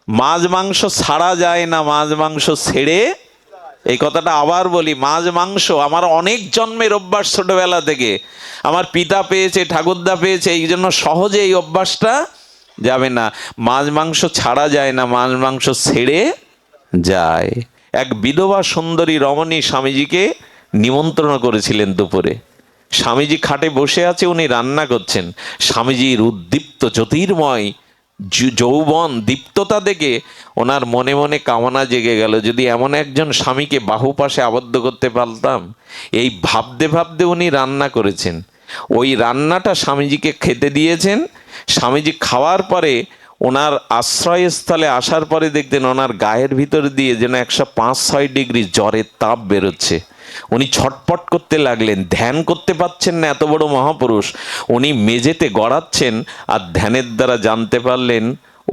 মাছ মাংস ছাড়া যায় না, মাছ মাংস ছেড়ে। এই কথাটা আবার বলি, মাছ মাংস আমার অনেক জন্মের অভ্যাস, ছোটবেলা থেকে আমার পিতা পেয়েছে, ঠাকুরদা পেয়েছে, এই জন্য সহজে এই অভ্যাসটা যাবে না। মাছ মাংস ছাড়া যায় না, মাছ মাংস ছেড়ে যায়। এক বিধবা সুন্দরী রমণী স্বামীজিকে নিমন্ত্রণ করেছিলেন দুপুরে। স্বামীজি খাটে বসে আছে, উনি রান্না করছেন। স্বামীজির উদ্দীপ্ত জ্যোতির্ময় যৌবন দীপ্ততা দেখে ওনার মনে মনে কামনা জেগে গেল, যদি এমন একজন স্বামীকে বাহুপাশে আবদ্ধ করতে পারতাম। এই ভাবতে ভাবতে উনি রান্না করেছেন। ওই রান্নাটা স্বামীজিকে খেতে দিয়েছেন। স্বামীজি খাওয়ার পরে ওনার আশ্রয়স্থলে আসার পরে দেখতেন ওনার গায়ের ভিতর দিয়ে যেন 105-6 ডিগ্রি জ্বরের তাপ বেরোচ্ছে। উনি ছটপট করতে লাগলেন, ধ্যান করতে পারছেন না, এত বড় মহাপুরুষ। উনি মেঝেতে গড়াচ্ছেন আর ধ্যানের দ্বারা জানতে পারলেন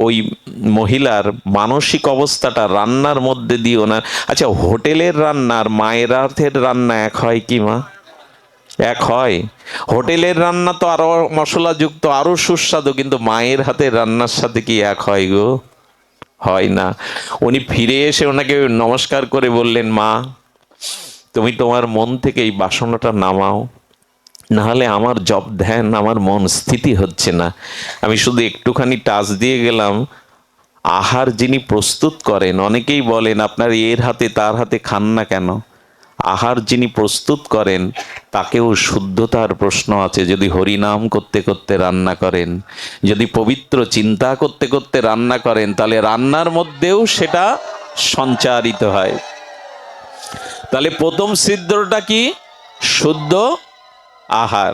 ওই মহিলার মানসিক অবস্থাটা রান্নার মধ্যে দিয়ে ওনার। আচ্ছা, হোটেলের রান্নার মায়ের হাতের রান্না এক হয় কি মা? এক হয়? হোটেলের রান্না তো আরো মশলাযুক্ত, আরো সুস্বাদু, কিন্তু মায়ের হাতের রান্নার সাথে কি এক হয় গো? হয় না। উনি ফিরে এসে ওনাকে নমস্কার করে বললেন, মা তুমি তোমার মন থেকে এই বাসনাটা নামাও, নাহলে আমার জপ ধ্যান, আমার মন স্থিতি হচ্ছে না। আমি শুধু একটুখানি টাচ দিয়ে গেলাম। আহার যিনি প্রস্তুত করেন, অনেকেই বলেন আপনার এর হাতে তার হাতে খান না কেন? আহার যিনি প্রস্তুত করেন তাকেও শুদ্ধতার প্রশ্ন আছে। যদি হরিনাম করতে করতে রান্না করেন, যদি পবিত্র চিন্তা করতে করতে রান্না করেন, তাহলে রান্নার মধ্যেও সেটা সঞ্চারিত হয়। তাহলে প্রথম ছিদ্রটা কি? শুদ্ধ আহার।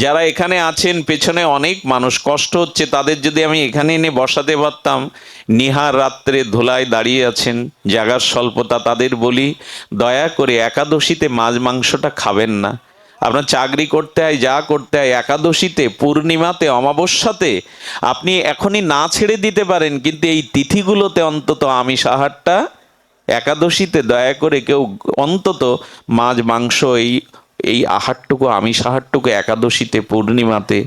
যারা এখানে আছেন, পেছনে অনেক মানুষ কষ্ট হচ্ছে, তাদের যদি আমি এখানে এনে বসাতে পারতাম। নিহার রাত্রে ধুলায় দাঁড়িয়ে আছেন, জায়গার স্বল্পতা, তাদের বলি দয়া করে একাদশীতে মাছ মাংসটা খাবেন না। আপনার চাকরি করতে হয়, যা করতে হয়, একাদশীতে, পূর্ণিমাতে, অমাবস্যাতে আপনি এখনই না ছেড়ে দিতে পারেন, কিন্তু এই তিথিগুলোতে অন্তত আমিষ আহারটা, একাদশীতে দয়া করে কেউ অন্তত মাছ মাংস এই এই আহারটুকু, আমিষ আহারটুকু একাদশীতে, পূর্ণিমাতে,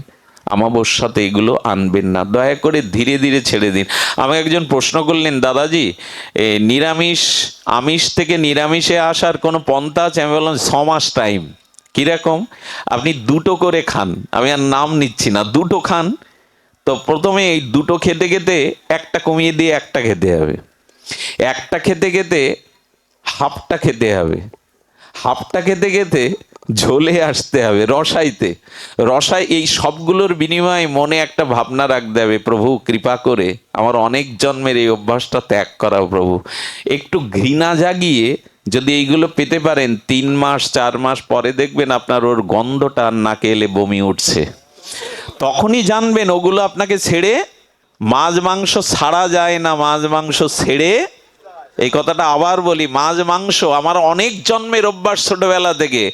অমাবস্যাতে এগুলো আনবেন না। দয়া করে ধীরে ধীরে ছেড়ে দিন। আমাকে একজন প্রশ্ন করলেন, দাদাজি নিরামিষ, আমিষ থেকে নিরামিষে আসার কোনো পন্থা আছে? আমি বললাম 6 মাস টাইম। কিরকম? আপনি দুটো করে খান, আমি আর নাম নিচ্ছি না, দুটো খান। তো প্রথমে এই দুটো খেতে খেতে একটা কমিয়ে দিয়ে একটা খেতে হবে, একটা খেতে খেতে হাফটা খেতে হবে, হাফটা খেতে খেতে ঝোলে আসতে হবে, রসাইতে, রসাই। এই সবগুলোর বিনিময়ে মনে একটা ভাবনা রাখতে হবে, প্রভু কৃপা করে আমার অনেক জন্মের এই অভ্যাসটা ত্যাগ করাও প্রভু। একটু ঘৃণা জাগিয়ে যদি এইগুলো পেতে পারেন, 3 মাস 4 মাস পরে দেখবেন আপনার ওর গন্ধটা নাকে এলে বমি উঠছে। তখনই জানবেন ওগুলো আপনাকে ছেড়ে। মাছ মাংস ছাড়া যায় না, মাছ মাংস ছেড়ে। এই কথাটা আবার বলি, মাছ মাংস আমার অনেক জন্মের অভ্যাস, ছোটবেলা থেকে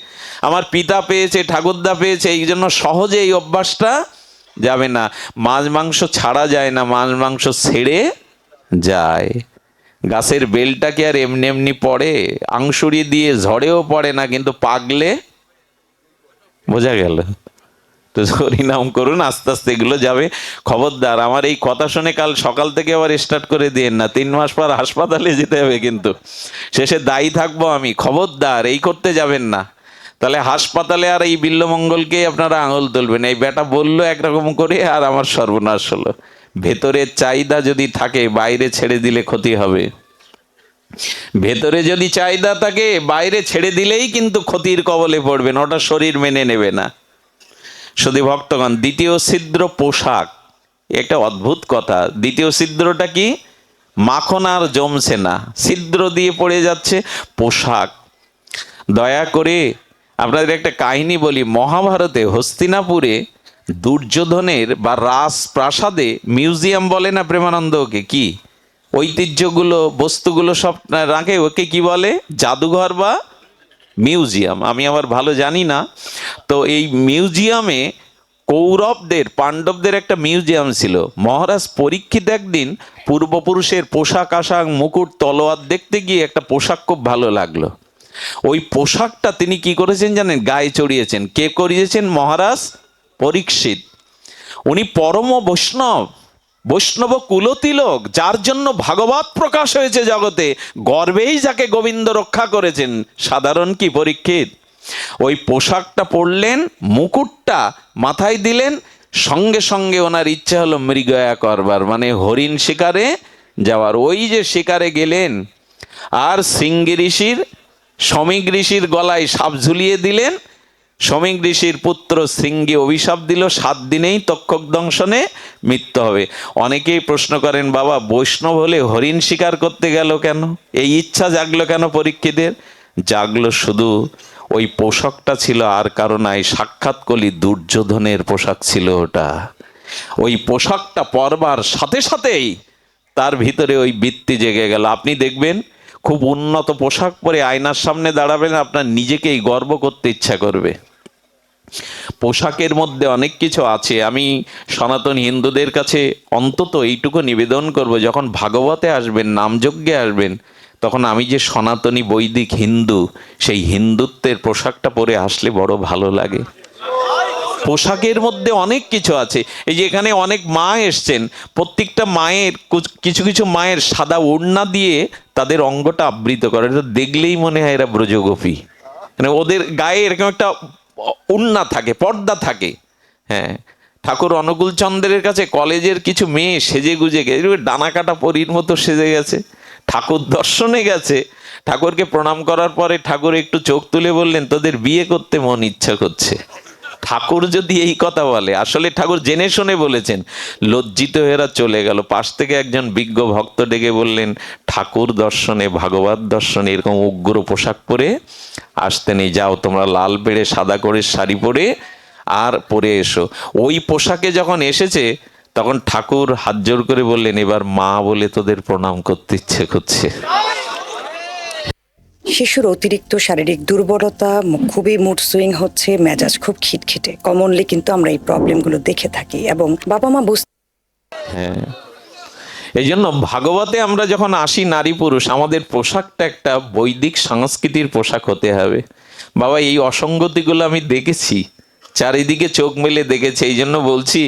আমার পিতা পেয়েছে, ঠাকুরদা পেয়েছে, এই জন্য সহজে এই অভ্যাসটা যাবে না। মাছ মাংস ছাড়া যায় না, মাছ মাংস ছেড়ে যায়। গাছের বেলটা কি আর এমনি এমনি পড়ে? আংশুরি দিয়ে ঝড়েও পড়ে না, কিন্তু পাকলে বোঝা গেল। তো হরিনাম করুন, আস্তে আস্তে এগুলো যাবে। খবরদার আমার এই কথা শুনে কাল সকাল থেকে আবার স্টার্ট করে দিয়েন না, 3 মাস পর হাসপাতালে যেতে হবে, কিন্তু শেষে দায়ী থাকবো আমি। খবরদার এই করতে যাবেন না, তাহলে হাসপাতালে আর এই বিল্লমঙ্গলকে আপনারা আঙুল তুলবেন, এই বেটা বললো একরকম করে আর আমার সর্বনাশ হলো। ভেতরের চাহিদা যদি থাকে, বাইরে ছেড়ে দিলে ক্ষতি হবে। ভেতরে যদি চাহিদা থাকে, বাইরে ছেড়ে দিলেই কিন্তু ক্ষতির কবলে পড়বেন, ওটা শরীর মেনে নেবে না। শুধু ভক্তগণ, দ্বিতীয় ছিদ্র পোশাক, একটা অদ্ভুত কথা। দ্বিতীয় ছিদ্রটা কি? মাখন আর জমছে না, ছিদ্র দিয়ে পড়ে যাচ্ছে পোশাক। দয়া করে আপনাদের একটা কাহিনী বলি। মহাভারতে হস্তিনাপুরে দুর্যোধনের বা রাজপ্রাসাদে মিউজিয়াম বলে না প্রেমানন্দকে, কি ঐতিহ্যগুলো, বস্তুগুলো সব রাখে, ওকে কি বলে? জাদুঘর বা মিউজিয়াম, আমি আবার ভালো জানি না। তো এই মিউজিয়ামে কৌরবদের, পাণ্ডবদের একটা মিউজিয়াম ছিল। মহারাজ পরীক্ষিত একদিন পূর্বপুরুষের পোশাক আশাক, মুকুট, তলোয়ার দেখতে গিয়ে একটা পোশাক খুব ভালো লাগলো। ওই পোশাকটা তিনি কি করেছেন জানেন? গায়ে চড়িয়েছেন। কে করিয়েছেন? মহারাজ পরীক্ষিত। উনি পরম বৈষ্ণব, বৈষ্ণব কুলতিলক, যার জন্য ভাগবত প্রকাশ হয়েছে জগতে, গর্বেই যাকে গোবিন্দ রক্ষা করেছেন, সাধারণ কি পরীক্ষিত? ওই পোশাকটা পরলেন, মুকুটটা মাথায় দিলেন, সঙ্গে সঙ্গে ওনার ইচ্ছা হলো মৃগয়া করবার, মানে হরিণ শিকারে যাওয়ার। ওই যে শিকারে গেলেন, আর শৃঙ্গি ঋষির, সমীক ঋষির গলায় সাপ ঝুলিয়ে দিলেন। সমীক ঋষির পুত্র শৃঙ্গি অভিশাপ দিল 7 দিনেই তক্ষক দংশনে মৃত্যু হবে। অনেকেই প্রশ্ন করেন, বাবা বৈষ্ণব হলে হরিণ শিকার করতে গেল কেন? এই ইচ্ছা জাগলো কেন পরীক্ষিতের? জাগলো শুধু ওই পোশাকটা ছিল, আর কারণ নাই, সাক্ষাৎ কলি দুর্যোধনের পোশাক ছিল ওটা। ওই পোশাকটা পরবার সাথে সাথেই তার ভিতরে ওই বৃত্তি জেগে গেল। আপনি দেখবেন খুব উন্নত পোশাক পরে আয়নার সামনে দাঁড়াবেন, আপনার নিজেকেই গর্ব করতে ইচ্ছা করবে। পোশাকের মধ্যে অনেক কিছু আছে। আমি সনাতন হিন্দুদের কাছে অন্তত এইটুকু নিবেদন করব, যখন ভাগবতে আসবেন, নামযজ্ঞে আসবেন, তখন আমি যে সনাতনী বৈদিক হিন্দু, সেই হিন্দুত্বের পোশাকটা পরে আসলে বড় ভালো লাগে। পোশাকের মধ্যে অনেক কিছু আছে। এই যে এখানে অনেক মা এসছেন, প্রত্যেকটা মায়ের, কিছু কিছু মায়ের সাদা ওড়না দিয়ে তাদের অঙ্গটা আবৃত করে, এটা দেখলেই মনে হয় এরা ব্রজগোপী। মানে ওদের গায়ে এরকম একটা ওড়না থাকে, পর্দা থাকে। হ্যাঁ, ঠাকুর অনুকূল চন্দ্রের কাছে কলেজের কিছু মেয়ে সেজে গুজে গেছে, ডানা কাটা পরীর মতো সেজে গেছে, ঠাকুর দর্শনে গেছে। ঠাকুরকে প্রণাম করার পরে ঠাকুর একটু চোখ তুলে বললেন, তোদের বিয়ে করতে মন ইচ্ছা করছে। ঠাকুর যদি এই কথা বলে, আসলে ঠাকুর জেনে শুনে বলেছেন। লজ্জিত হয়ে এরা চলে গেল। পাশ থেকে একজন বিজ্ঞ ভক্ত ডেকে বললেন, ঠাকুর দর্শনে, ভাগবত দর্শনে এরকম উগ্র পোশাক পরে আসতে নেই, যাও তোমরা লাল পেড়ে সাদা করে শাড়ি পরে আর পরে এসো। ওই পোশাকে যখন এসেছে, তখন ঠাকুর হাত জোর করে বললেন, এবার মা বলে তোদের প্রণাম করতে ইচ্ছে করছে। শিশুর অতিরিক্ত শারীরিক দুর্বলতা, খুবই মুড সুইং হচ্ছে, মেজাজ খুব খিটখিটে, কমনলি কিন্তু আমরা এই প্রবলেমগুলো দেখে থাকি এবং বাবা মা বুঝতে। হ্যাঁ, এই জন্য ভাগবতে আমরা যখন আসি নারী পুরুষ, আমাদের পোশাকটা একটা বৈদিক সংস্কৃতির পোশাক হতে হবে। বাবা এই অসঙ্গতিগুলো আমি দেখেছি, চারিদিকে চোখ মেলে দেখেছি। এই জন্য বলছি,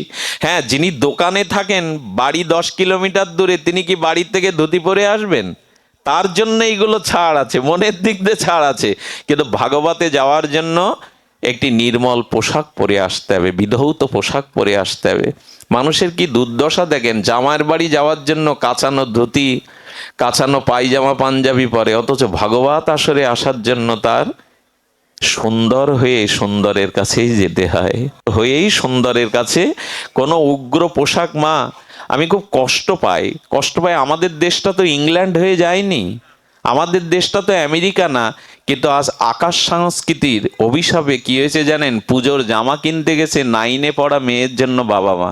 হ্যাঁ, যিনি দোকানে থাকেন, বাড়ি 10 কিলোমিটার দূরে, তিনি কি বাড়ির থেকে ধুতি পরে আসবেন? তার জন্য এইগুলো ছাড় আছে, মনের দিক দিয়ে ছাড় আছে। কিন্তু ভাগবতে যাওয়ার জন্য একটি নির্মল পোশাক পরে আসতে হবে, বিধৌত পোশাক পরে আসতে হবে। মানুষের কি দুর্দশা দেখেন, জামাইয়ের বাড়ি যাওয়ার জন্য কাঁচানো ধুতি, কাঁচানো পায়জামা পাঞ্জাবি পরে, অথচ ভাগবত আসরে আসার জন্য তার সুন্দর হয়ে সুন্দরের কাছেই যেতে হয়, হয়েই সুন্দরের কাছে। কোনো উগ্র পোশাক, মা আমি খুব কষ্ট পাই। আমাদের দেশটা তো ইংল্যান্ড হয়ে যায়নি, আমাদের দেশটা তো আমেরিকা না। কিন্তু আজ আকাশ সংস্কৃতির অভিশাপে কি হয়েছে জানেন? পুজোর জামা কিনতে গেছে 9-এ পড়া মেয়ের জন্য বাবা মা,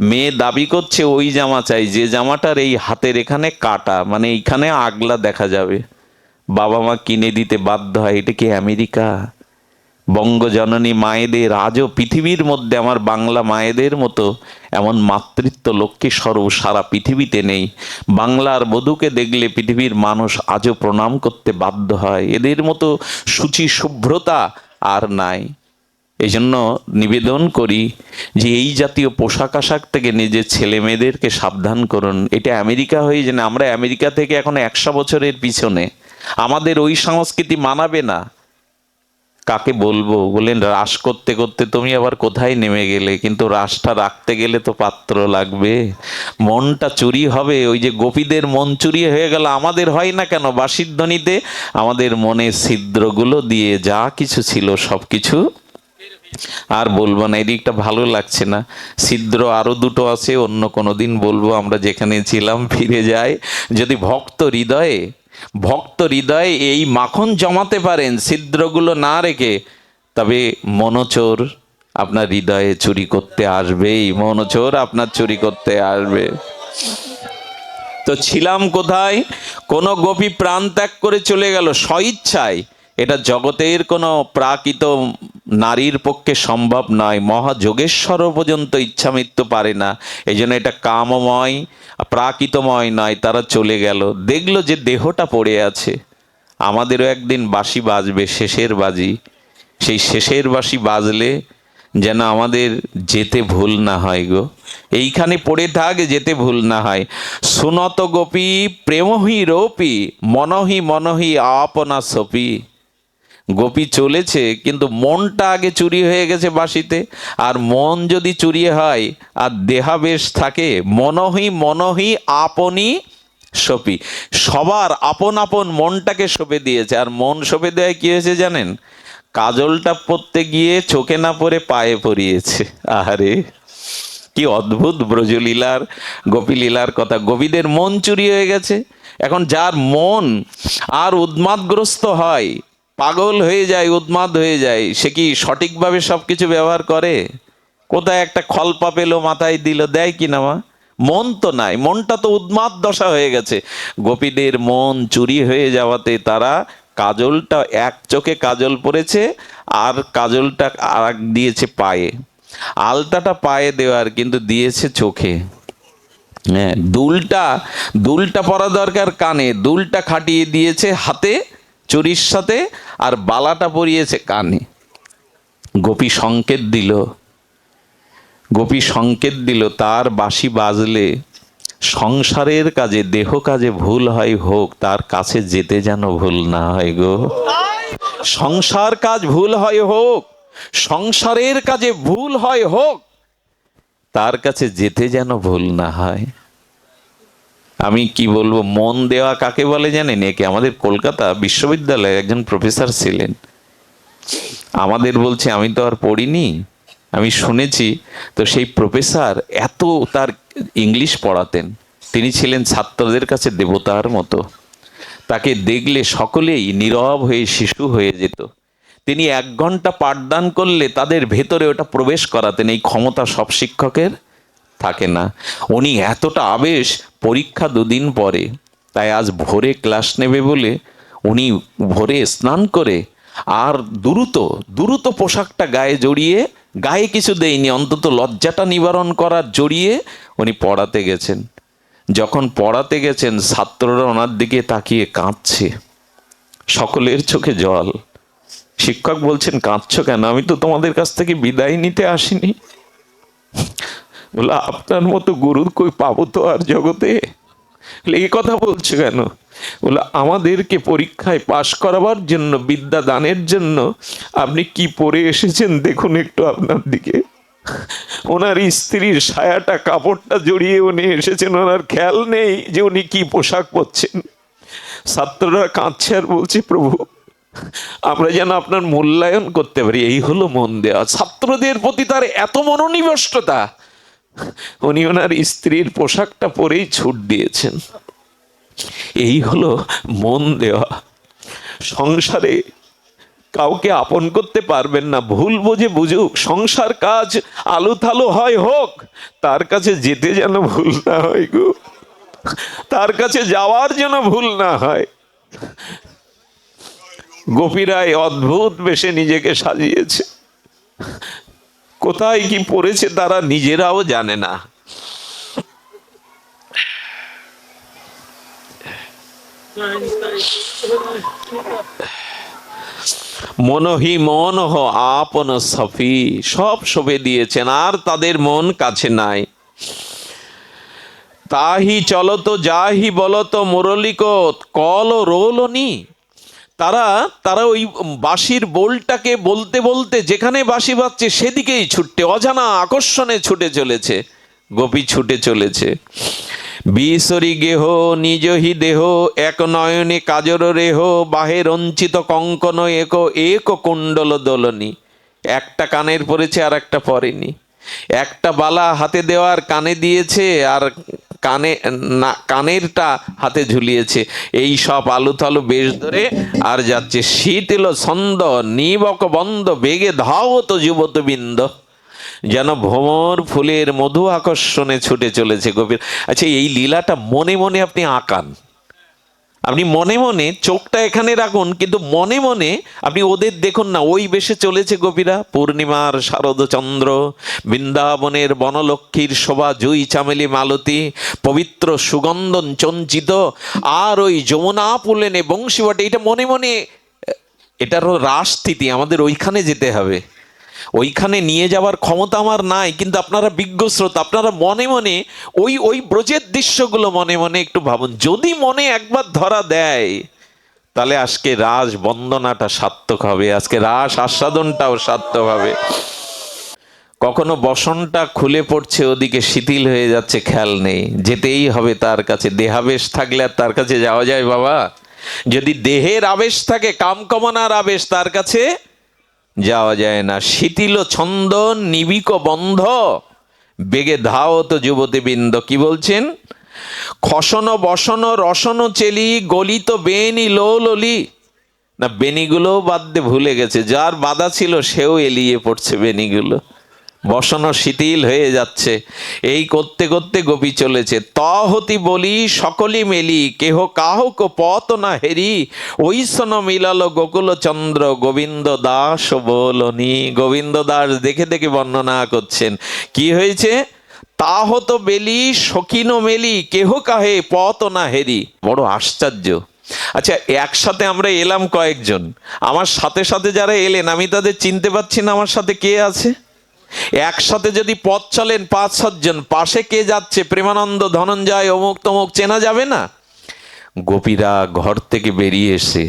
মেয়ে দাবি করছে ওই জামা চাই যে জামাটার এই হাতের এখানে কাটা, মানে এইখানে আগলা দেখা যাবে। বাবা মা কিনে দিতে বাধ্য হয়। এটা কি আমেরিকা? বঙ্গজননী মায়েদের আজও পৃথিবীর মধ্যে, আমার বাংলা মায়েদের মতো এমন মাতৃত্ব লক্ষ্মী স্বরূপ সারা পৃথিবীতে নেই। বাংলার বধূকে দেখলে পৃথিবীর মানুষ আজও প্রণাম করতে বাধ্য হয়। এদের মতো শুচি শুভ্রতা আর নাই। এই জন্য নিবেদন করি যে এই জাতীয় পোশাক আশাক থেকে নিজের ছেলে মেয়েদেরকে সাবধান করুন। এটা আমেরিকা হয়ে যায় না। আমরা আমেরিকা থেকে এখন 100 বছরের পিছনে, আমাদের ওই সংস্কৃতি মানাবে না। কাকে বলবো? বলেন রাস করতে করতে তুমি আবার কোথায় নেমে গেলে? কিন্তু রাসটা রাখতে গেলে তো পাত্র লাগবে, মনটা চুরি হবে। ওই যে গোপীদের মন চুরি হয়ে গেল, আমাদের হয় না কেন? বাঁশির ধ্বনিতে আমাদের মনে ছিদ্রগুলো দিয়ে যা কিছু ছিল সব কিছু আর বলবো না, এদিকটা ভালো লাগছে না। ছিদ্র আরো 2টো আছে, অন্য কোনো দিন বলবো। আমরা যেখানে ছিলাম ফিরে যাই। যদি ভক্ত হৃদয়ে এই মাখন জমাতে পারেন ছিদ্রগুলো না রেখে, তবে মনোচোর আপনার হৃদয়ে চুরি করতে আসবেই, মনোচোর আপনার চুরি করতে আসবে। তো ছিলাম কোথায়? কোন গোপী প্রাণ ত্যাগ করে চলে গেল স্বইচ্ছায়। এটা জগতের কোনো প্রাকৃত নারীর পক্ষে সম্ভব নয়। মহাযোগেশ্বরও পর্যন্ত ইচ্ছা মৃত্যু পারে না। এই জন্য এটা কামময়, প্রাকৃতময় নয়। তারা চলে গেল, দেখলো যে দেহটা পড়ে আছে। আমাদেরও একদিন বাঁশি বাজবে, শেষের বাজি। সেই শেষের বাঁশি বাজলে যেন আমাদের যেতে ভুল না হয় গো, এইখানে পড়ে থাক, যেতে ভুল না হয়। সুনত গোপী প্রেমহি রোপি মনহি মনহি আপনা সপি। গোপী চলেছে কিন্তু মনটা আগে চুরি হয়ে গেছে বাঁশিতে। আর মন যদি চুরি হয় আর দেহাবেশ থাকে, মনহি মনহি আপনি সপি, সবার আপন আপন মনটাকে সঁপে দিয়েছে। আর মন সঁপে দেয় কি হয়েছে জানেন? কাজলটা পরতে গিয়ে চোখে না পরে পায়ে পরিয়েছে। আরে কি অদ্ভুত ব্রজলীলার গোপীলীলার কথা! গোপীদের মন চুরি হয়ে গেছে। এখন যার মন আর উন্মাদগ্রস্ত হয়, পাগল হয়ে যায়, উন্মাদ হয়ে যায়, সে কি সঠিকভাবে সবকিছু ব্যবহার করে? কোথায় একটা খলপা পেলো, মাথায় দিল, দেয় কি না মা? মন তো নাই, মনটা তো উন্মাদ দশা হয়ে গেছে। গোপীদের মন চুরি হয়ে যাওয়াতে তারা কাজলটা, এক চোখে কাজল পরেছে আর কাজলটা আর দিয়েছে পায়ে, আলতাটা পায়ে দেওয়ার, কিন্তু দিয়েছে চোখে। হ্যাঁ, দুলটা দুলটা পরা দরকার কানে, দুলটা খাটিয়ে দিয়েছে হাতে চুরির সাথে, আর বালাটা পরিয়েছে কানে। গোপী সংকেত দিল, গোপী সংকেত দিল তার বাঁশি বাজলে সংসারের কাজে, দেহ কাজে ভুল হয় হোক, তার কাছে যেতে যেন ভুল না হয় গো। সংসার কাজ ভুল হয় হোক, সংসারের কাজে ভুল হয় হোক, তার কাছে যেতে যেন ভুল না হয়। আমি কি বলবো, মন দেওয়া কাকে বলে জানেন? একে আমাদের কলকাতা বিশ্ববিদ্যালয়ে একজন প্রফেসর ছিলেন, আমাদের বলছে, আমি তো আর পড়িনি, আমি শুনেছি। তো সেই প্রফেসর এত তার ইংলিশ পড়াতেন, তিনি ছিলেন ছাত্রদের কাছে দেবতার মতো। তাকে দেখলে সকলেই নীরব হয়ে শিশু হয়ে যেত। তিনি 1 ঘন্টা পাঠদান করলে তাদের ভেতরে ওটা প্রবেশ করাতেন। এই ক্ষমতা সব শিক্ষকের থাকে না। উনি এতটা আবেশ, পরীক্ষা 2 দিন পরে, তাই আজ ভোরে ক্লাস নেবে বলে উনি ভোরে স্নান করে আর দ্রুত দ্রুত পোশাকটা গায়ে জড়িয়ে, গায়ে কিছু দেয়নি, অন্তত লজ্জাটা নিবারণ করার জড়িয়ে উনি পড়াতে গেছেন। যখন পড়াতে গেছেন, ছাত্ররা ওনার দিকে তাকিয়ে কাঁদছে, সকলের চোখে জল। শিক্ষক বলছেন, কাঁদছো কেন? আমি তো তোমাদের কাছ থেকে বিদায় নিতে আসিনি। বলে, আপনার মতো গুরু কই পাবো তো আর জগতে? এই কথা বলছো কেন? বলে, আমাদেরকে পরীক্ষায় পাশ করাবার জন্য, বিদ্যা দানের জন্য আপনি কি পরে এসেছেন দেখুন একটু আপনার দিকে। ওনার স্ত্রীর সায়াটা, কাপড়টা জড়িয়ে উনি এসেছেন, ওনার খেয়াল নেই যে উনি কি পোশাক পরছেন। ছাত্ররা কাঁদছে আর বলছে, প্রভু আমরা যেন আপনার মূল্যায়ন করতে পারি। এই হলো মন দেওয়া। ছাত্রদের প্রতি তার এত মনোনিবেষ্টতা, উনি ওনার স্ত্রীর পোশাকটা পরেই ছুট দিয়েছেন। এই হলো মন দেওয়া। সংসারে কাউকে আপন করতে পারবেন না, ভুল বুঝে বুঝুক, সংসার কাজ আলু থালু হয় হোক, তার কাছে যেতে যেন ভুল না হয় গো, তার কাছে যাওয়ার যেন ভুল না হয়। গোপীরাই অদ্ভুত বেশে নিজেকে সাজিয়েছে, কোথায় কি পড়েছে তারা নিজেরাও জানে না। মনহি মনহ আপন সফি, সব সবে দিয়েছেন আর তাদের মন কাছে নাই। তাহি চলত যাহি বলত মুরলিকত কল রোলনি। তারা তারা ওই বাঁশির বোলটাকে বলতে বলতে যেখানে বাঁশি বাজছে সেদিকেই ছুটতে, অজানা আকর্ষণে ছুটে চলেছে। গোপী ছুটে চলেছে। বিসরি গেহ নিজহি দেহ এক নয়নে কাজর রেহ বাহে রঞ্চিত কঙ্কন এক এক কুণ্ডল দোলনি। একটা কানের পরেছে আর একটা পরেনি, একটা বালা হাতে দেওয়ার কানে দিয়েছে আর কানে না, কানেরটা হাতে ঝুলিয়েছে। এই সব আলু থালু বেশ ধরে আর যাচ্ছে। শীত এলো ছন্দ নিবক বন্ধ বেগে ধাবত যুবত বৃন্দ, যেন ভ্রমর ফুলের মধু আকর্ষণে ছুটে চলেছে গোপীর। আচ্ছা, এই লীলাটা মনে মনে আপনি আঁকান, আপনি মনে মনে চোখটা এখানে রাখুন, কিন্তু মনে মনে আপনি ওদের দেখুন না, ওই বেশে চলেছে গোপীরা। পূর্ণিমার শারদ চন্দ্র, বৃন্দাবনের বনলক্ষ্মীর শোভা, জুই চামেলি মালতী, পবিত্র সুগন্ধন চঞ্চিত, আর ওই যমুনা পুলেনে বংশীবটে। এটা মনে মনে, এটারও রাসস্থিতি, আমাদের ওইখানে যেতে হবে। ওইখানে নিয়ে যাওয়ার ক্ষমতা আমার নাই, কিন্তু আপনারা বিজ্ঞ শ্রোতা, আপনারা মনে মনে ওই ওই ব্রজের দৃশ্যগুলো মনে মনে একটু ভাবুন। যদি মনে একবার ধরা দেয়, তাহলে আজকে রাস বন্দনাটা সার্থক হবে, আজকে রাস আস্বাদনটাও সার্থক হবে। কখনো বসনটা খুলে পড়ছে, ওদিকে শিথিল হয়ে যাচ্ছে, খেয়াল নেই, যেতেই হবে তার কাছে। দেহাবেশ থাকলে আর তার কাছে যাওয়া যায় বাবা? যদি দেহের আবেশ থাকে, কামকামনার আবেশ, তার কাছে যাওয়া যায় না। শিথিল ছন্দ নিবিক বন্ধ, বেগে ধাওত যুবতী বৃন্দ। কি বলছেন? খসন বসন রসন চেলি, গলিত বেনি লৌললি। না, বেনিগুলোও বাদতে ভুলে গেছে, যার বাধা ছিল সেও এলিয়ে পড়ছে বেনিগুলো, বসন শিথিল হয়ে যাচ্ছে। এই করতে করতে গোপী চলেছে। তহতি বলি সকলি মেলি, কেহ কাহক পথ না হেরি, ঐসন মিলালো গোকুল চন্দ্র, গোবিন্দ দাস বলনি। গোবিন্দ দাস দেখে দেখে বর্ণনা করছেন কি হয়েছে। তাহত বেলি সখিন মেলি, কেহ কাহে পথ না হেরি। বড় আশ্চর্য। আচ্ছা, একসাথে আমরা এলাম কয়েকজন, আমার সাথে সাথে যারা এলেন আমি তাদের চিনতে পারছি না আমার সাথে কে আছে। একসাথে যদি পথ চলেন 5-7 জন, পাশে কে যাচ্ছে, প্রেমানন্দ, ধনঞ্জয়, অমুক তমুক, চেনা যাবে না? গোপীরা ঘর থেকে বেরিয়ে এসে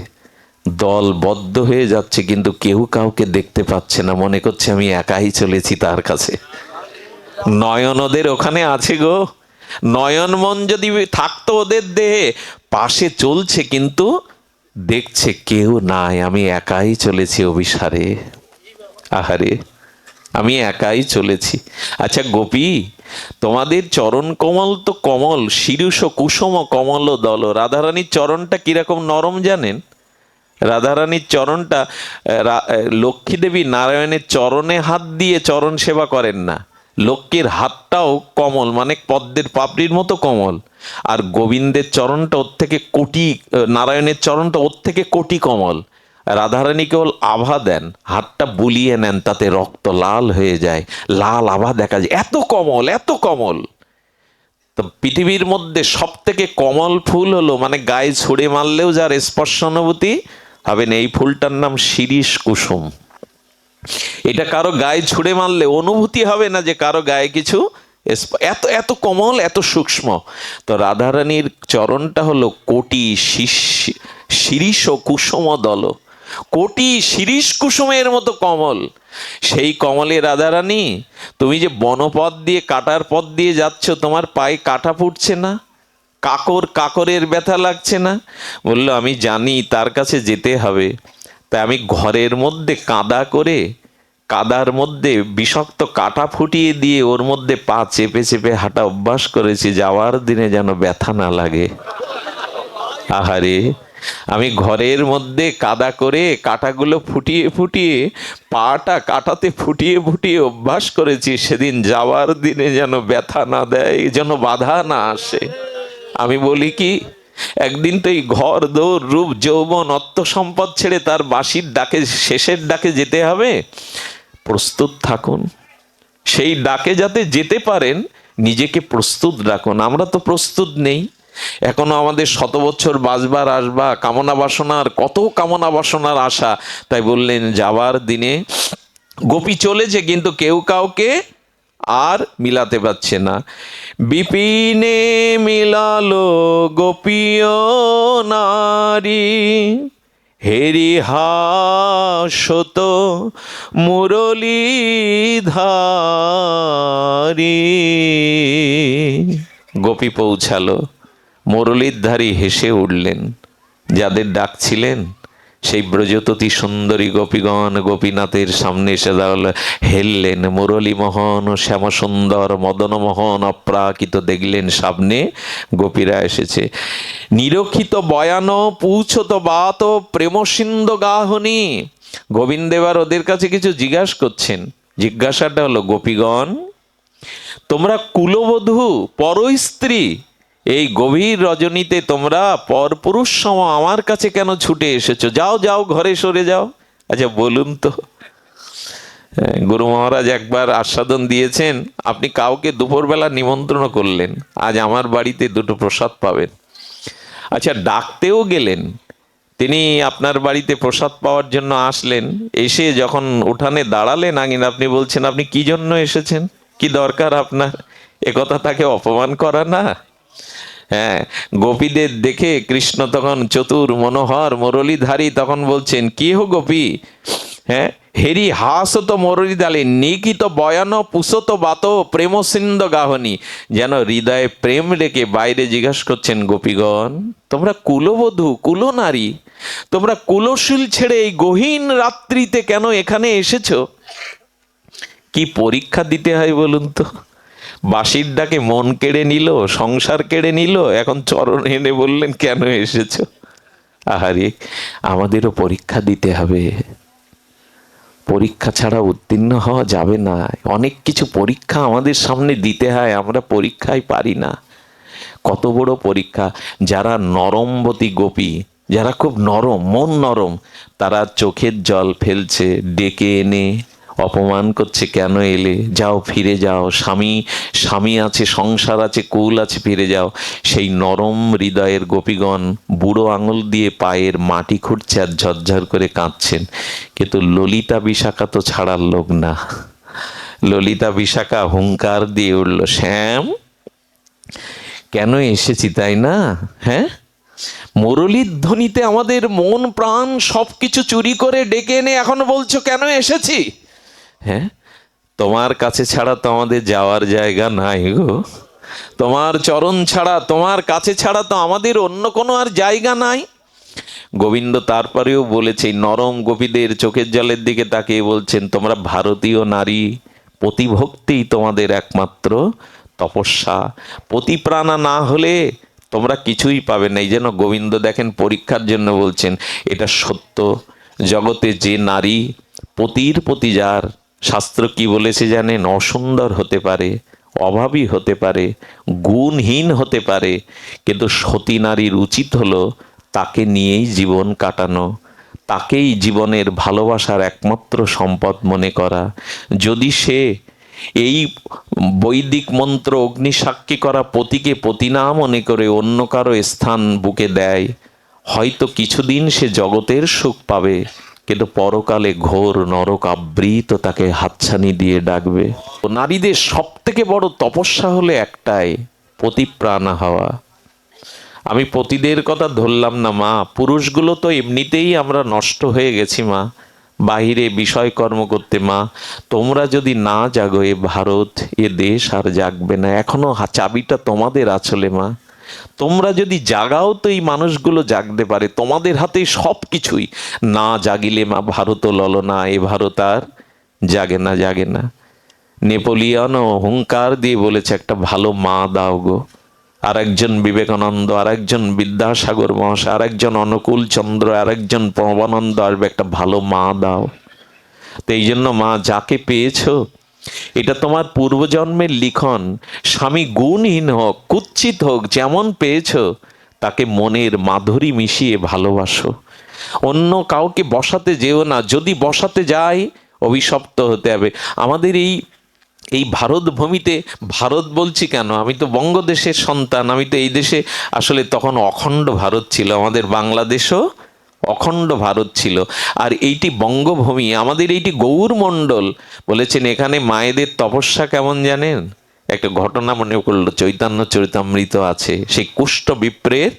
দলবদ্ধ হয়ে যাচ্ছে, কিন্তু কেউ কাউকে দেখতে পাচ্ছে না, মনে করছে আমি একাই চলেছি তার কাছে। নয়ন ওদের ওখানে আছে গো, নয়ন মন যদি থাকতো ওদের দেহে, পাশে চলছে কিন্তু দেখছে কেউ নাই, আমি একাই চলেছি অভিসারে। আহারে, আমি একাই চলেছি। আচ্ছা গোপী, তোমাদের চরণ কমল তো কমল, শিরুষ কুসুম কমল দল। রাধারানীর চরণটা কিরকম নরম জানেন? রাধারানীর চরণটা, লক্ষ্মী দেবী নারায়ণের চরণে হাত দিয়ে চরণ সেবা করেন না, লক্ষ্মীর হাতটাও কমল, মানে পদ্মের পাপড়ির মতো কমল। আর গোবিন্দের চরণটা ওর থেকে কোটি, নারায়ণের চরণটা ওর থেকে কোটি কমল। রাধারানী কেবল আভা দেন, হাতটা বুলিয়ে নেন, তাতে রক্ত লাল হয়ে যায়, লাল আভা দেখা যায়, এত কমল, এত কমল। তো পৃথিবীর মধ্যে সব থেকে কমল ফুল হলো, মানে গায়ে ছুঁড়ে মারলেও যার স্পর্শ অনুভূতি হবেন, এই ফুলটার নাম শিরীষ কুসুম। এটা কারো গায়ে ছুঁড়ে মারলে অনুভূতি হবে না যে কারো গায়ে কিছু, এত এত কমল, এত সূক্ষ্ম। তো রাধারানীর চরণটা হলো কোটি শিরীষ কুসুম দল, কোটি শিরীষ কুসুমের মতো কমল। সেই কমলে রাধারানী, তুমি যে বনপথ দিয়ে, কাটার পথ দিয়ে যাচ্ছ, তোমার পায়ে কাটা ফুটছে না? কাকরের ব্যথা লাগছে না? বললো আমি জানি তার কাছে যেতে হবে, তাই আমি ঘরের মধ্যে কাদা করে, কাদার মধ্যে বিষাক্ত কাটা ফুটিয়ে দিয়ে ওর মধ্যে পা চেপে চেপে হাঁটা অভ্যাস করেছি, যাওয়ার দিনে যেন ব্যথা না লাগে। আহারে, আমি ঘরের মধ্যে কাদা করে কাটাগুলো ফুটিয়ে ফুটিয়ে, পাটা কাটাতে ফুটিয়ে ফুটিয়ে অভ্যাস করেছি, সেদিন যাওয়ার দিনে যেন ব্যথা না দেয়, যেন বাধা না আসে। আমি বলি কি, একদিন তো এই ঘর দৌড় রূপ যৌবন অর্থ সম্পদ ছেড়ে তার বাঁশির ডাকে, শেষের ডাকে যেতে হবে। প্রস্তুত থাকুন, সেই ডাকে যাতে যেতে পারেন নিজেকে প্রস্তুত রাখুন। আমরা তো প্রস্তুত নেই, এখনো আমাদের 100 বছর বাঁচবার আসবা, কামনা বাসনার কত কামনা বাসনার আশা। তাই বললেন যাবার দিনে গোপী চলেছে, কিন্তু কেউ কাউকে আর মিলাতে পারছে না। বিপিনে মিলালো গোপীয় নারী, হেরি হাসত মুরলীধারী। গোপী পৌঁছালো, মুরলীধারী হেসে উঠলেন। যাদের ডাকছিলেন সেই ব্রজততী সুন্দরী গোপীগণ গোপীনাথের সামনে এসে দাঁড়ালো, হেললেন। মুরলীমোহন শ্যামসুন্দর মদনমোহন অপ্রাকৃত দেখলেন সামনে গোপীরা এসেছে। নিরক্ষিত বয়ান পৌঁছত বাত প্রেমসিন্ধ গাহনী। গোবিন্দ এবার ওদের কাছে কিছু জিজ্ঞাসা করছেন। জিজ্ঞাসাটা হলো, গোপীগণ তোমরা কুলবধূ পরস্ত্রী, এই গভীর রজনীতে তোমরা পরপুরুষ সম আমার কাছে কেন ছুটে এসেছো? যাও যাও, ঘরে সরে যাও। আচ্ছা বলুন তো, গুরু মহারাজ একবার আস্বাদন দিয়েছেন, আপনি কাউকে দুপুরবেলা নিমন্ত্রণ করলেন, আজ আমার বাড়িতে 2টো প্রসাদ পাবেন। আচ্ছা ডাকতেও গেলেন, তিনি আপনার বাড়িতে প্রসাদ পাওয়ার জন্য আসলেন, এসে যখন উঠানে দাঁড়ালেন আগে আপনি বলছেন আপনি কি জন্য এসেছেন, কি দরকার আপনার, একথা তাকে অপমান করা না? হ্যাঁ, গোপীদের দেখে কৃষ্ণ তখন চতুর মনোহর মুরলীধারী তখন বলছেন কি হো গোপী, হ্যাঁ হেরি হাসত মুরলী দালে নিকিত বয়ান পুষত বাত প্রেম সিন্ধ গাহনি, যেন হৃদয়ে প্রেম রেখে বাইরে জিজ্ঞাসা করছেন গোপীগণ তোমরা কুলবধূ কুলনারী, তোমরা কুলশীল ছেড়ে এই গহীন রাত্রিতে কেন এখানে এসেছো? কি পরীক্ষা দিতে হয় বলুন তো? বাঁশির ডাকে মন কেড়ে নিল, সংসার কেড়ে নিল, এখন চরণ এনে বললেন কেন এসেছো? আহারে, আমাদেরও পরীক্ষা দিতে হবে। পরীক্ষা ছাড়া উত্তীর্ণ হওয়া যাবে না। অনেক কিছু পরীক্ষা আমাদের সামনে দিতে হয়, আমরা পরীক্ষায় পারি না। কত বড় পরীক্ষা! যারা নরমবতী গোপী, যারা খুব নরম, মন নরম, তারা চোখের জল ফেলছে, ডেকে এনে অপমান করছে, কেন এলে, যাও ফিরে যাও, স্বামী আছে, সংসার আছে, কুল আছে, ফিরে যাও। সেই নরম হৃদয়ের গোপীগণ বুড়ো আঙুল দিয়ে পায়ের মাটি খুঁড়ছে আর ঝরঝর করে কাঁদছেন। কিন্তু ললিতা বিশাখা তো ছাড়ার লোক না। ললিতা বিশাখা হুঙ্কার দিয়ে উঠল, শ্যাম কেন এসেছি তাই না? হ্যাঁ, মুরলীর ধ্বনিতে আমাদের মন প্রাণ সবকিছু চুরি করে ডেকে এনে এখন বলছো কেন এসেছি? হ্যাঁ, তোমার কাছে ছাড়া তো আমাদের যাওয়ার জায়গা নাই গো। তোমার চরণ ছাড়া, তোমার কাছে ছাড়া তো আমাদের অন্য কোনো আর জায়গা নাই। গোবিন্দ তারপরেও বলেছে, নরম গোপীদের চোখের জলের দিকে তাকিয়ে বলছেন, তোমরা ভারতীয় নারী, পতিভক্তিই তোমাদের একমাত্র তপস্যা। পতিপ্রাণা না হলে তোমরা কিছুই পাবে না। এই যেন গোবিন্দ দেখেন পরীক্ষার জন্য বলছেন, এটা সত্য, জগতে যে নারী পতির প্রতি যার, শাস্ত্র কি বলেছে জানেন? অসুন্দর হতে পারে, অভাবী হতে পারে, গুণহীন হতে পারে, কিন্তু সতী নারীর উচিত হলো তাকে নিয়েই জীবন কাটানো, তাকেই জীবনের ভালোবাসার একমাত্র সম্পদ মনে করা। যদি সে এই বৈদিক মন্ত্র অগ্নিসাক্ষী করা পতিকে পতি না মনে করে অন্য কারো স্থান বুকে দেয়, হয়তো কিছুদিন সে জগতের সুখ পাবে, কিন্তু পরকালে ঘোর নরক আবৃত তাকে হাতছানি দিয়ে ডাকবে। নারীদের সব থেকে বড় তপস্যা হলো একটাই, পতিপ্রাণা হওয়া। আমি পতিদের কথা ধরলাম না মা, পুরুষগুলো তো এমনিতেই আমরা নষ্ট হয়ে গেছি মা, বাহিরে বিষয় কর্ম করতে। মা, তোমরা যদি না জাগো এ ভারত, এ দেশ আর জাগবে না। এখনো চাবিটা তোমাদের আঁচলে মা, তোমরা যদি জাগাও তো এই মানুষগুলো জাগতে পারে। তোমাদের হাতে সব কিছুই, না জাগিলে মা ভারত ললনা, এ ভারত আর জাগে না, জাগে না। নেপোলিয়নও হুঙ্কার দিয়ে বলেছে, একটা ভালো মা দাও গো। আর একজন বিবেকানন্দ, আর একজন বিদ্যাসাগর মহাশয়, আর একজন অনুকূল চন্দ্র, আর একজন প্রভানন্দ আসবে, একটা ভালো মা দাও। তো এই জন্য মা, যাকে পেয়েছো এটা তোমার পূর্বজন্মের লিখন। স্বামী গুণহীন হোক, কুৎসিত হোক, যেমন পেয়েছো তাকে মনের মাধুরী মিশিয়ে ভালোবাসো। অন্য কাউকে বসাতে যেও না, যদি বসাতে যায় অভিশপ্ত হতে হবে। আমাদের এই ভারত ভূমিতে, ভারত বলছি কেন, আমি তো বঙ্গদেশের সন্তান, আমি তো এই দেশে আসলে তখন অখণ্ড ভারত ছিল, আমাদের বাংলাদেশও অখণ্ড ভারত ছিল। আর এইটি বঙ্গভূমি, আমাদের এইটি গৌরমণ্ডল। বলেছেন এখানে মায়েদের তপস্যা কেমন জানেন? একটা ঘটনা মনে করলো, চৈতন্য চরিতামৃত আছে, সেই কুষ্ঠ বিপ্রের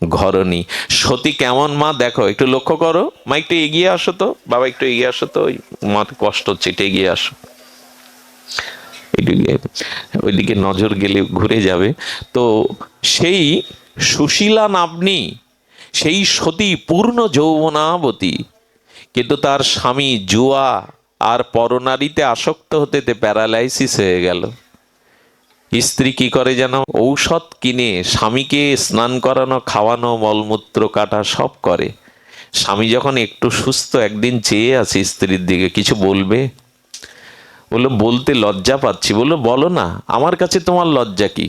ঘরণী সতী কেমন মা দেখো, একটু লক্ষ্য করো। মা একটু এগিয়ে আসো তো, বাবা একটু এগিয়ে আসো তো, ওই মার কষ্ট হচ্ছে, একটু এগিয়ে আসো, ওইদিকে নজর গেলে ঘুরে যাবে। তো সেই সুশীলা নাম্নী সেই সতী পূর্ণ যৌবনাবতী, কিন্তু তার স্বামী জুয়া আর পরনারীতে আসক্ত হতে প্যারালাইসিস হয়ে গেল। স্ত্রী কি করে যেন, ঔষধ কিনে স্বামীকে স্নান করানো, খাওয়ানো, মলমূত্র কাটা সব করে। স্বামী যখন একটু সুস্থ, একদিন চেয়ে আছে স্ত্রীর দিকে, কিছু বলবে? বললো বলতে লজ্জা পাচ্ছি। বললো বলো না, আমার কাছে তোমার লজ্জা কি?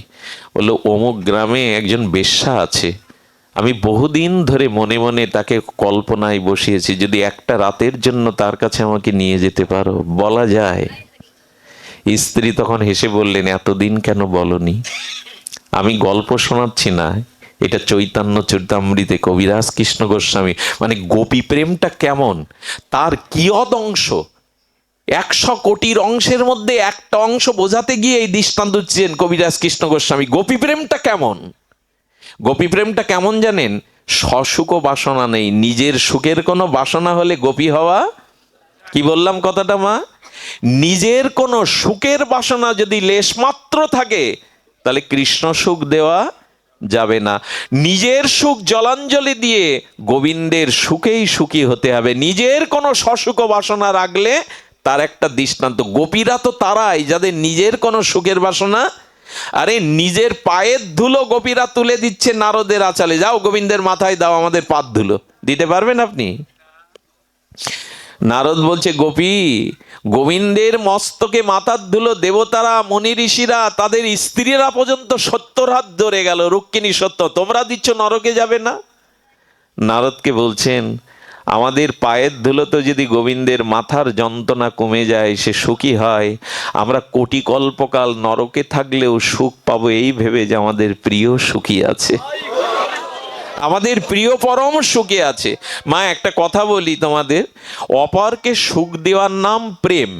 বললো অমুক গ্রামে একজন বেশ্যা আছে, আমি বহুদিন ধরে মনে মনে তাকে কল্পনায় বসিয়েছি, যদি একটা রাতের জন্য তার কাছে আমাকে নিয়ে যেতে পারো, বলা যায়? স্ত্রী তখন হেসে বললেন, এতদিন কেন বলনি? আমি গল্প শোনাচ্ছি না, এটা চৈতন্য চরিতামৃতে কবিরাজ কৃষ্ণ গোস্বামী, মানে গোপী প্রেমটা কেমন, তার কিয়দ অংশ, 100 কোটির অংশের মধ্যে একটা অংশ বোঝাতে গিয়ে এই দৃষ্টান্ত দিচ্ছেন কবিরাজ কৃষ্ণ গোস্বামী। গোপী প্রেমটা কেমন, গোপী প্রেমটা কেমন জানেন? সসুখ বাসনা নেই, নিজের সুখের কোনো বাসনা হলে গোপী হওয়া, কি বললাম কথাটা মা, নিজের কোনো সুখের বাসনা যদি লেশমাত্র থাকে তাহলে কৃষ্ণ সুখ দেওয়া যাবে না। নিজের সুখ জলাঞ্জলি দিয়ে গোবিন্দের সুখেই সুখী হতে হবে। নিজের কোনো সসুখ বাসনা রাখলে, তার একটা দৃষ্টান্ত, গোপীরা তো তারাই যাদের নিজের কোনো সুখের বাসনা, আরে নিজের পায়ের ধুলো গোপীরা তুলে দিচ্ছে নারদের আঁচলে, যাও গোবিন্দের মাথায় দাও আমাদের পাদ ধুলো, দিতে পারবেন আপনি? নারদ বলছে গোপী, গোবিন্দের মস্তকে মাথার ধুলো দেবতারা, মনি ঋষিরা, তাদের স্ত্রীরা পর্যন্ত 70 হাত ধরে গেল, রুক্মিণী সত্য, তোমরা দিচ্ছ নরকে যাবে না? নারদকে বলছেন আমাদের পায়ের ধুলো তো যদি গোবিন্দের মাথার যন্ত্রণা কমে যায়, সে সুখী হয়, আমরা কোটি কল্পকাল নরকে থাকলেও সুখ পাবো এই ভেবে যে আমাদের প্রিয় সুখী আছে, আমাদের প্রিয় পরম সুখে আছে। মা একটা কথা বলি তোমাদের, অপরকে সুখ দেওয়ার নাম প্রেম,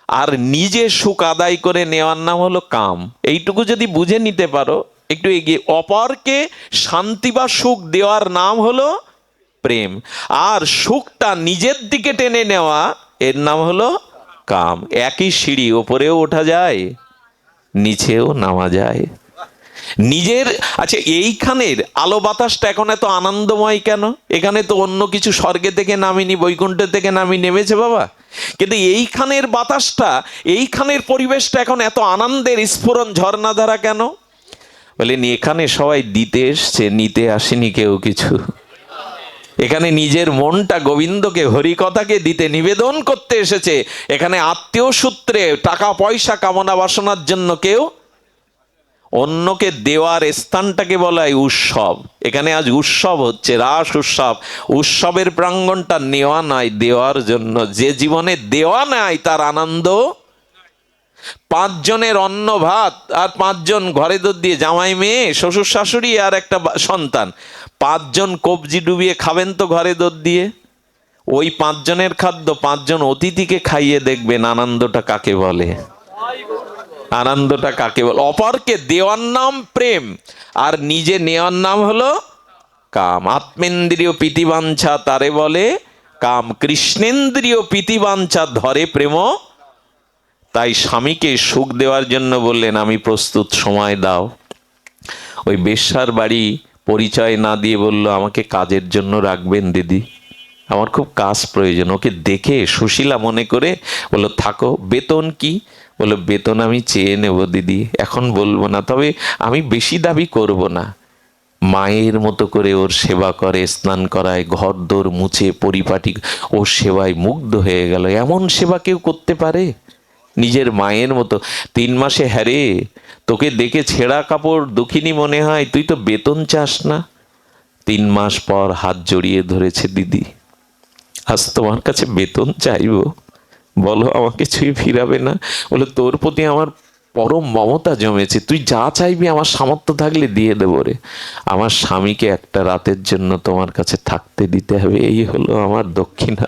আর নিজে সুখ আদায় করে নেওয়ার নাম হলো কাম। এইটুকু যদি বুঝে নিতে পারো একটু এগিয়ে, অপরকে শান্তি বা সুখ দেওয়ার নাম হলো প্রেম, আর সুখটা নিজের দিকে টেনে নেওয়া এর নাম হলো কাম। একই সিঁড়ি, ওপরেও ওঠা যায়, নিচেও নামা যায়। নিজের, আচ্ছা এইখানের আলো বাতাসটা এখন এত আনন্দময় কেন? এখানে তো অন্য কিছু স্বর্গে থেকে নামিনি, বৈকুণ্ঠ থেকে নামি নেমেছে বাবা, কিন্তু এইখানের বাতাসটা, এইখানের পরিবেশটা এখন এত আনন্দের স্ফুরণ ঝর্ণাধারা কেন? বলেন এখানে সবাই দিতে এসছে, নিতে আসেনি কেউ কিছু। এখানে নিজের মনটা গোবিন্দকে, হরিকথাকে দিতে, নিবেদন করতে এসেছে। এখানে আত্মীয় সূত্রে টাকা পয়সা কামনা বাসনার জন্য কেউ, অন্যকে দেওয়ার স্থানটাকে বলা হয় উৎসব। এখানে আজ উৎসব হচ্ছে, রাস উৎসব। উৎসবের প্রাঙ্গণটা নেওয়া নাই, দেওয়ার জন্য। যে জীবনে দেওয়া নাই তার আনন্দ। 5 জনের অন্ন ভাত, আর 5 জন ঘরে দৌড় দিয়ে, জামাই মেয়ে শ্বশুর শাশুড়ি আর একটা সন্তান, 5 জন কবজি ডুবিয়ে খাবেন তো ঘরে দৌড় দিয়ে। ওই 5 জনের খাদ্য 5 জন অতিথিকে খাইয়ে দেখবেন আনন্দটা কাকে বলে, আনন্দটা কাকে বলে। অপরকে দেওয়ার নাম প্রেম, আর নিজে নেওয়ার নাম হলো কাম। আত্মেন্দ্রিয় প্রীতিবাঞ্ছা তারে বলে কাম, কৃষ্ণেন্দ্রিয় প্রীতিবাঞ্ছা ধরে প্রেম। তাই স্বামীকে সুখ দেওয়ার জন্য বললেন আমি প্রস্তুত, সময় দাও। ওই বেশ্যার বাড়ি পরিচয় না দিয়ে বলল আমাকে কাজের জন্য রাখবেন দিদি, আমার খুব কাজ প্রয়োজন। ওকে দেখে সুশীলা মনে করে বললো থাকো। বেতন কি? বললো বেতন আমি চেয়ে নেব দিদি, এখন বলবো না, তবে আমি বেশি দাবি করব না। মায়ের মতো করে ওর সেবা করে, স্নান করায়, ঘর দোর মুছে পরিপাটি, ওর সেবায় মুগ্ধ হয়ে গেল। এমন সেবা কেউ করতে পারে নিজের মায়ের মতো? 3 মাসে, হ্যাঁ রে তোকে দেখে ছেঁড়া কাপড় দুঃখিনী মনে হয়, তুই তো বেতন চাস না। 3 মাস পর হাত জড়িয়ে ধরেছে, দিদি আজ তোমার কাছে বেতন চাইবো, বলো আমাকে ছুঁয়ে ফিরাবে না? বলে তোর প্রতি আমার পরম মমতা জমেছে, তুই যা চাইবি আমার সামর্থ্য থাকলে দিয়ে দেবো রে। আমার স্বামীকে একটা রাতের জন্য তোমার কাছে থাকতে দিতে হবে, এই হলো আমার দক্ষিণা।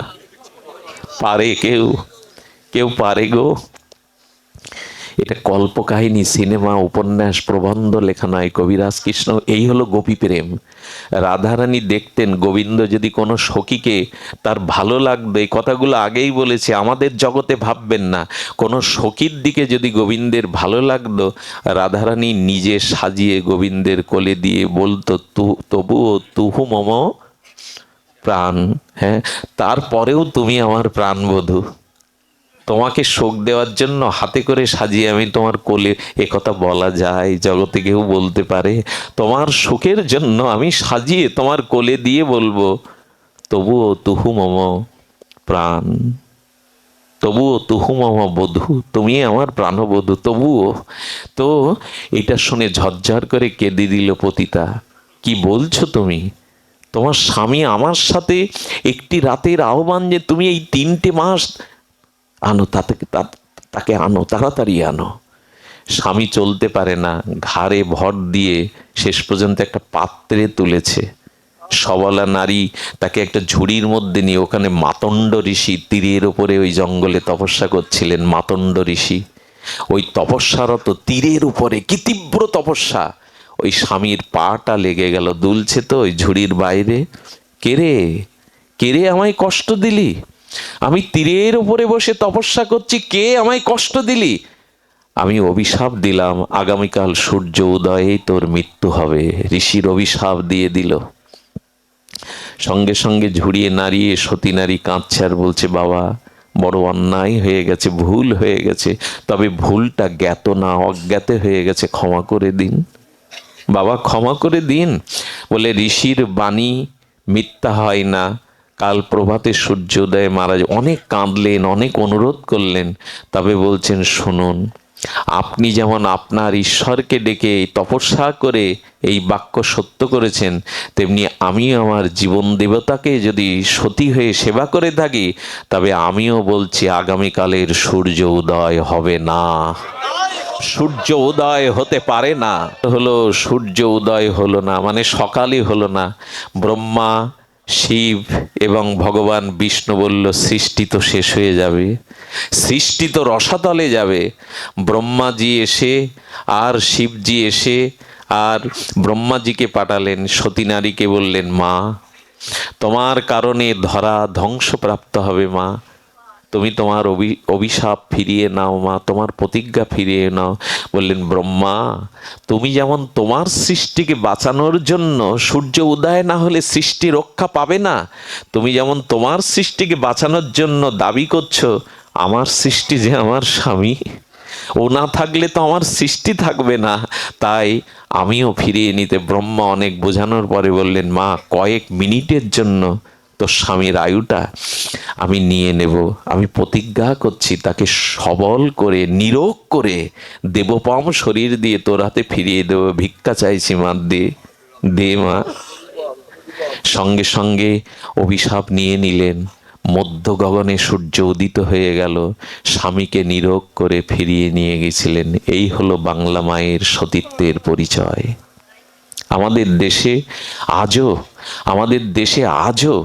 পারে কেউ? কেউ পারে গো? এটা কল্পকাহিনী, সিনেমা, উপন্যাস, প্রবন্ধ লেখা নয়। কবিরাজ কৃষ্ণ, এই হলো গোপী প্রেম। রাধারানী দেখতেন গোবিন্দ যদি কোনো সখীকে, তার ভালো লাগবে, এই কথাগুলো আগেই বলেছি, আমাদের জগতে ভাববেন না, কোনো সখীর দিকে যদি গোবিন্দের ভালো লাগতো, রাধারানী নিজে সাজিয়ে গোবিন্দের কোলে দিয়ে বলতো তবুও তুহু মম প্রাণ। হ্যাঁ, তারপরেও তুমি আমার প্রাণবধূ, তোমাকে শোক দেওয়ার জন্য হাতে করে সাজিয়ে আমি তোমার কোলে। এ কথা বলা যায়? জগতে কেউ বলতে পারে? তোমার সুখের জন্য আমি সাজিয়ে তোমার কোলে দিয়ে বলবো তবুও তুহু মম প্রাণ, তবুও তুহু মম বধূ, তুমি আমার প্রাণবধূ, তবুও। তো এটা শুনে ঝরঝর করে কেঁদে দিল পতিতা। কি বলছো তুমি? তোমার স্বামী আমার সাথে একটি রাতের আহ্বান যে তুমি এই 3টে মাস আনো, তাকে আনো, তাড়াতাড়ি আনো। স্বামী চলতে পারে না, ঘাড়ে ভর দিয়ে শেষ পর্যন্ত একটা পাত্রে তুলেছে। সবলা নারী তাকে একটা ঝুড়ির মধ্যে নিয়ে, ওখানে মাতণ্ড ঋষি তীরের ওপরে ওই জঙ্গলে তপস্যা করছিলেন। মাতণ্ড ঋষি ওই তপস্যারত তীরের উপরে, কি তীব্র তপস্যা, ওই স্বামীর পাটা লেগে গেল, দুলছে তো ওই ঝুড়ির বাইরে। কেরে কেরে আমায় কষ্ট দিলি, আমি তীরের উপরে বসে তপস্যা করছি, কে আমায় কষ্ট দিলি? আমি অভিশাপ দিলাম, আগামীকাল সূর্য উদয়েই তোর মৃত্যু হবে। ঋষির অভিশাপ দিয়ে দিল। সঙ্গে সঙ্গে ঝুড়িয়ে নাড়িয়ে সতী নারী কাঁদছে আর বলছে, বাবা বড় অন্যায় হয়ে গেছে, ভুল হয়ে গেছে, তবে ভুলটা জ্ঞাত না অজ্ঞাতে হয়ে গেছে, ক্ষমা করে দিন বাবা, ক্ষমা করে দিন। বলে ঋষির বাণী মিথ্যা হয় না, কাল প্রভাতে সূর্যোদয়ে মারা যায়। অনেক কাঁদলেন, অনেক অনুরোধ করলেন, তবে বলছেন শুনুন, আপনি যেমন আপনার ঈশ্বরকে ডেকে তপস্যা করে এই বাক্য সত্য করেছেন, তেমনি আমি আমার জীবন দেবতাকে যদি সতী হয়ে সেবা করে থাকি, তবে আমিও বলছি আগামীকালের সূর্য উদয় হবে না, সূর্য উদয় হতে পারে না। হলো সূর্য উদয় হলো না, মানে সকালই হলো না। ব্রহ্মা, শিব এবং ভগবান বিষ্ণু বলল, সৃষ্টি তো শেষ হয়ে যাবে, সৃষ্টি তো রসাতলে যাবে। ব্রহ্মাজি এসে আর শিবজি এসে আর ব্রহ্মাজিকে পাঠালেন, সতী নারীকে বললেন, মা তোমার কারণে ধরা ধ্বংসপ্রাপ্ত হবে মা, তুমি তোমার অভিশাপ ফিরিয়ে নাও মা, তোমার প্রতিজ্ঞা ফিরিয়ে নাও। বললেন, ব্রহ্মা তুমি যেমন তোমার সৃষ্টিকে বাঁচানোর জন্য সূর্য উদয় না হলে সৃষ্টি রক্ষা পাবে না, তুমি যেমন তোমার সৃষ্টিকে বাঁচানোর জন্য দাবি করছো, আমার সৃষ্টি যে আমার স্বামী, ও না থাকলে তো আমার সৃষ্টি থাকবে না, তাই আমিও ফিরিয়ে নিতে। ব্রহ্মা অনেক বোঝানোর পরে বললেন, মা কয়েক মিনিটের জন্য তোর স্বামীর আয়ুটা আমি নিয়ে নেব, আমি প্রতিজ্ঞা করছি তাকে সবল করে নিরোগ করে দেবপম শরীর দিয়ে তোর হাতে ফিরিয়ে দেব, ভিক্ষা চাইছি মা, দে দে মা। সঙ্গে সঙ্গে অভিশাপ নিয়ে নিলেন। মধ্য গগনে সূর্য উদিত হয়ে গেল, স্বামীকে নিরোগ করে ফিরিয়ে নিয়ে গেছিলেন। এই হলো বাংলা মায়ের সতীত্বের পরিচয়। আমাদের দেশে আজও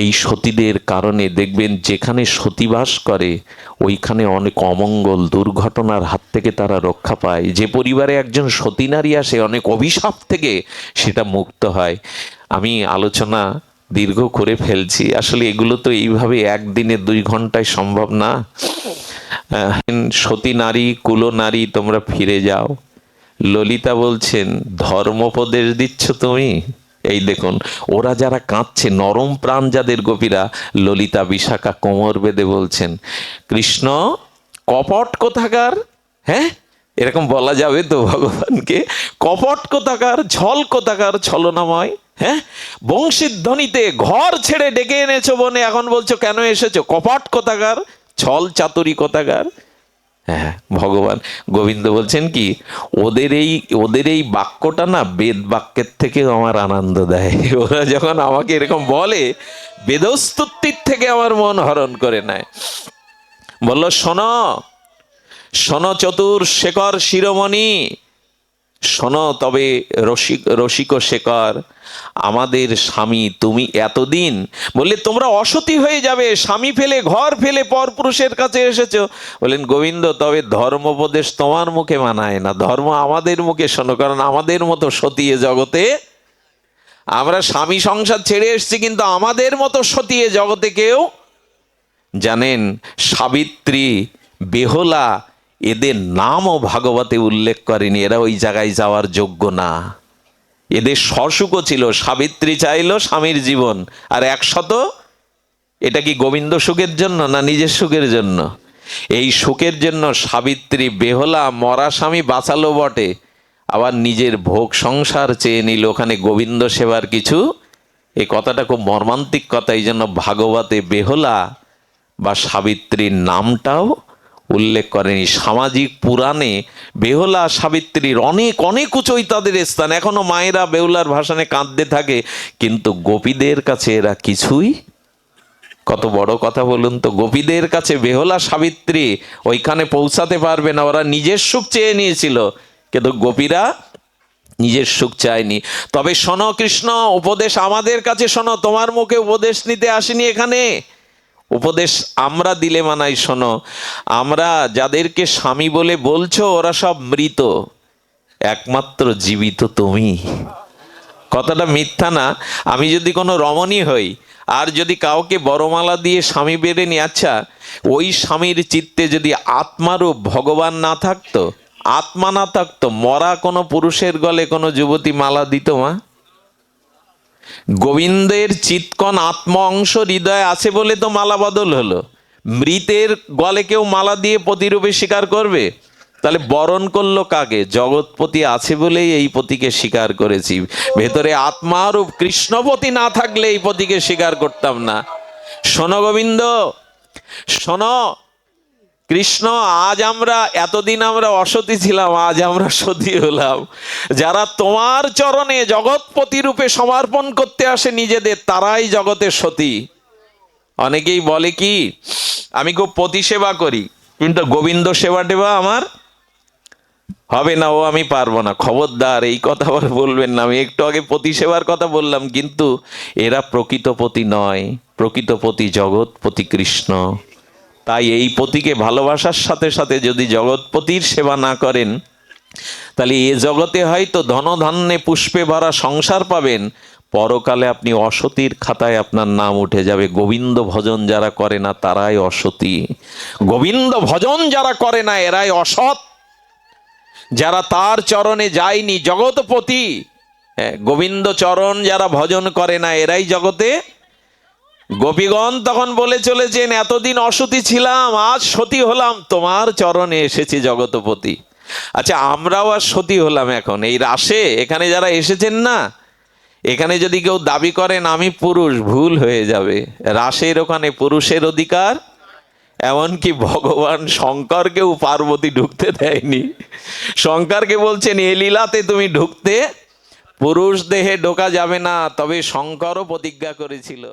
এই সতীদের কারণে দেখবেন, যেখানে সতীবাস করে ওইখানে অনেক অমঙ্গল দুর্ঘটনার হাত থেকে তারা রক্ষা পায়। যে পরিবারে একজন সতী নারী আসে, অনেক অভিশাপ থেকে সেটা মুক্ত হয়। আমি আলোচনা দীর্ঘ করে ফেলছি, আসলে এগুলো তো এইভাবে একদিনে 2 ঘন্টায় সম্ভব না। সতী নারী, কুল নারী, তোমরা ফিরে যাও। ললিতা বলছেন, ধর্মোপদেশ দিচ্ছ তুমি? এই দেখুন, ওরা যারা কাঁদছে, নরম প্রাণ যাদের গোপীরা, ললিতা বিশাখা কোমর বেঁধে বলছেন, কৃষ্ণ কপট কোথাকার, হ্যাঁ এরকম বলা যাবে তো ভগবানকে? কপট কোথাকার, ছল কোথাকার, ছলনাময়, হ্যাঁ বংশীর ধ্বনিতে ঘর ছেড়ে ডেকে এনেছো বনে, এখন বলছো কেন এসেছো? কপট কোথাকার, ছল চাতুরি কোথাকার। হ্যাঁ, ভগবান গোবিন্দ বলছেন কি, ওদের এই বাক্যটা না বেদ বাক্যের থেকেও আমার আনন্দ দেয়। ওরা যখন আমাকে এরকম বলে, বেদস্তুতির থেকে আমার মন হরণ করে নেয়। বলল, শোনো শোনো চতুর শেখর শিরোমণি, শোনো তবে রসিক শেখর, আমাদের স্বামী তুমি এতদিন বললে তোমরা অসতী হয়ে যাবে, স্বামী ফেলে ঘর ফেলে পরপুরুষের কাছে এসেছো। বললেন, গোবিন্দ তবে ধর্মোপদেশ তোমার মুখে মানায় না, ধর্ম আমাদের মুখে শোনো, কারণ আমাদের মতো সতী এ জগতে, আমরা স্বামী সংসার ছেড়ে এসেছি, কিন্তু আমাদের মতো সতী এ জগতে কেউ। জানেন, সাবিত্রী, বেহুলা, এদের নামও ভাগবতে উল্লেখ করেনি, এরা ওই জায়গায় যাওয়ার যোগ্য না। এদের সসুখও ছিল, সাবিত্রী চাইলো স্বামীর জীবন, আর 100, এটা কি গোবিন্দ সুখের জন্য না নিজের সুখের জন্য? এই সুখের জন্য সাবিত্রী বেহুলা মরা স্বামী বাঁচালো বটে, আবার নিজের ভোগ সংসার চেয়ে নিল, ওখানে গোবিন্দ সেবার কিছু। এই কথাটা খুব মর্মান্তিক কথা, এই জন্য ভাগবতে বেহুলা বা সাবিত্রীর নামটাও উল্লেখ করেনি। সামাজিক পুরাণে বেহুলা সাবিত্রীর অনেক অনেক উঁচুই তাদের স্থান, এখনো মায়েরা বেহুলার ভাষণে কাঁদতে থাকে, কিন্তু গোপীদের কাছে এরা কিছুই কত বড় কথা বলুন তো। গোপীদের কাছে বেহুলা সাবিত্রী ওইখানে পৌঁছাতে পারবে না, ওরা নিজের সুখ চেয়ে নিয়েছিল, কিন্তু গোপীরা নিজের সুখ চায়নি। তবে শোনো কৃষ্ণ, উপদেশ আমাদের কাছে শোনো, তোমার মুখে উপদেশ নিতে আসিনি এখানে। উপদেশ আমরা দিলে মানাই। শোনো, আমরা যাদেরকে স্বামী বলে বলছো ওরা সব মৃত, একমাত্র জীবিত তুমি। কথাটা মিথ্যা না। আমি যদি কোনো রমণী হই আর যদি কাউকে বড়মালা দিয়ে স্বামী বেড়ে নি, আচ্ছা ওই স্বামীর চিত্তে যদি আত্মারূপ ভগবান না থাকতো, আত্মা না থাকতো, মরা কোনো পুরুষের গলে কোনো যুবতী মালা দিত মা? গোবিন্দের চিৎকন আত্ম অংশ হৃদয়ে আছে বলে তো মালা বদল হলো। মৃতের গলে কেউ মালা দিয়ে পতিরূপে স্বীকার করবে? তাহলে বরণ করলো কাকে? জগৎপতি আছে বলেই এই পতিকে স্বীকার করেছি। ভেতরে আত্মারূপ কৃষ্ণপতি না থাকলে এই পতিকে স্বীকার করতাম না। শোনো গোবিন্দ, শোনো কৃষ্ণ, আজ আমরা, এতদিন আমরা অসতী ছিলাম, আজ আমরা সতী হলাম। যারা তোমার চরণে জগৎপতি রূপে সমর্পণ করতে আসে নিজেদের, তারাই জগতের সতী। অনেকেই বলে কি, আমি খুব পতি সেবা করি, কিন্তু গোবিন্দ সেবা টেবা আমার হবে না, ও আমি পারবো না। খবরদার এই কথা আবার বলবেন না। আমি একটু আগে পতি সেবার কথা বললাম, কিন্তু এরা প্রকৃত পতি নয়, প্রকৃত পতি জগৎপতি কৃষ্ণ। তাই এই পতিকে ভালোবাসার সাথে সাথে যদি জগৎপতির সেবা না করেন, তাহলে এ জগতে হয়তো ধনধান্যে পুষ্পে ভরা সংসার পাবেন, পরকালে আপনি অসতীর খাতায় আপনার নাম উঠে যাবে। গোবিন্দ ভজন যারা করে না তারাই অসতী, গোবিন্দ ভজন যারা করে না এরাই অসৎ। যারা তার চরণে যায়নি, জগৎপতি গোবিন্দ চরণ যারা ভজন করে না এরাই জগতে। গোপীগণ তখন বলে চলেছেন, এতদিন অসতী ছিলাম, আজ সতী হলাম, তোমার চরণে এসেছি জগৎপতি। আচ্ছা, আমরাও আর সতী হলাম এখন এই রাসে। এখানে যারা এসেছেন না, এখানে যদি কেউ দাবি করেন আমি পুরুষ, ভুল হয়ে যাবে। রাসের ওখানে পুরুষের অধিকার, এমনকি ভগবান শঙ্করকেও পার্বতী ঢুকতে দেয়নি। শঙ্করকে বলছেন, এ লীলাতে তুমি ঢুকতে, পুরুষ দেহে ঢোকা যাবে না। তবে শঙ্করও প্রতিজ্ঞা করেছিল।